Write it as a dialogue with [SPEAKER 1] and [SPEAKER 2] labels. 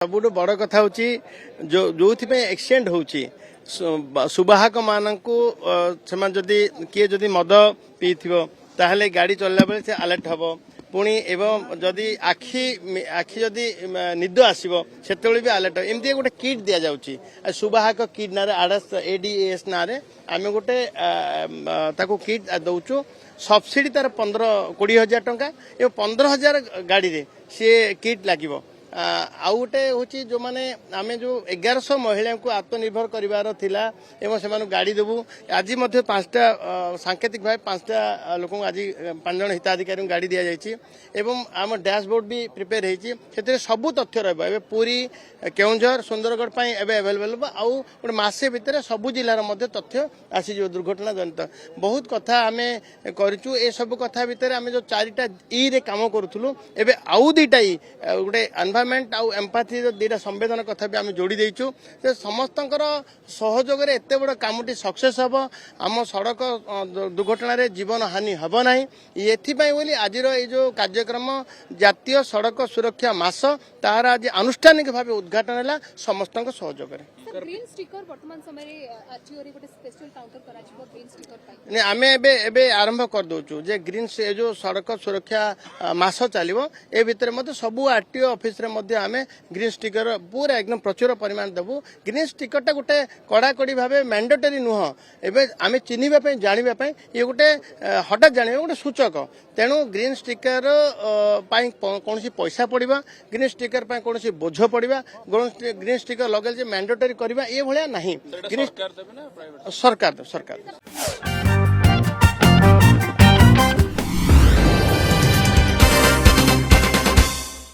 [SPEAKER 1] सबुठ बड़ कथा हूँ जो एक्सीडेंट होची सुबाहक मानू जदि किए जदि मद पी ताहले गाड़ी चलला बेले से अलर्ट हम पुणी एवं जदि आखि आखि जदि निद आसो से भी अलर्ट हो एमती गोटे किट दि जाऊँगी सुबाहक किट ना आरएस एडीएस ना आम गोटे किट दौचु सब्सिडी तार 15-20 हजार टंका एवं 15,000 गाड़ी रे सी किट लगे आउ गोटे हूँ जो मैंने आम जो 1100 महिला को आत्मनिर्भर करार थिला एवं से गाड़ी देवु आज 5टा सांकेतिक भाव 5टा लोक आज 5 जन हिताधिकारी गाड़ी दि जाइए एवं आम डैशबोर्ड भी प्रिपेयर होती सबू तथ्य रही पुरी केउंझर सुंदरगढ़ एवेलेबल आउ गोटे मसे भितर सबू जिलार तथ्य आसी दुर्घटना जनित बहुत कथा आम करूँ ए सब कथा भितर आम जो 4टा ई रे काम करूँ एवं आउ 2टा ई गोटे एनवायरनमेंट आउ एम्पाथी 2टा संवेदन कथा भी आम जोड़ी देचु समस्त सहयोग एत बड़ कामटी सक्सेस हम आम सड़क दुर्घटन जीवन हानि हम ना ये आज जो कार्यक्रम जातीय सड़क सुरक्षा मास तार आज आनुष्ठानिक भाव उद्घाटन है समस्त सहयोग आम आरंभ कर दौचु जे ग्रीन जो सड़क सुरक्षा मास चलो ए भितर सबू आरटीओ ऑफिस रे आम ग्रीन स्टिकर पूरा एकदम प्रचुर परिमाण देवु ग्रीन स्टिकर टा गोटे कड़ाकड़ी भाव मैंडेटरी नुह एवं आम चिन्हवाई जानापी ये गोटे हठात जाना गोटे सूचक तेणु ग्रीन स्टिकर कौन पैसा पड़ा ग्रीन स्टिकर कौन बोझ पड़ा ग्रीन स्टिकर लगे मैंडेटरी करवा ये भाया ना ग्रीन सरकार